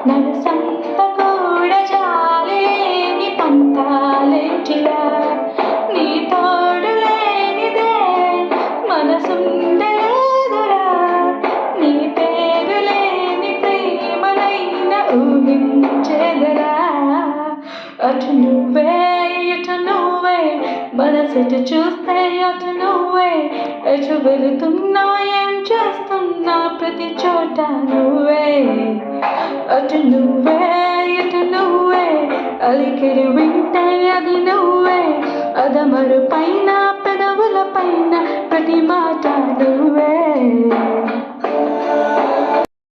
నరసంత కూడా జాలేని పంతాలేంటిలా నీ తోడు లేనిదే మనసుండేదురా నీ పేరు లేని ప్రేమనైనా ఊహించేదరా అటు నువ్వే ఇటు నువ్వే మనసెటు చూస్తే అటు నువ్వే ఎటు వెళుతున్నా ఏం చేస్తున్నా ప్రతి చోట నువ్వే అటు నువ్వే ఇటు నువ్వే అలికిడి వింటే అది నువ్వే అదమరు పైన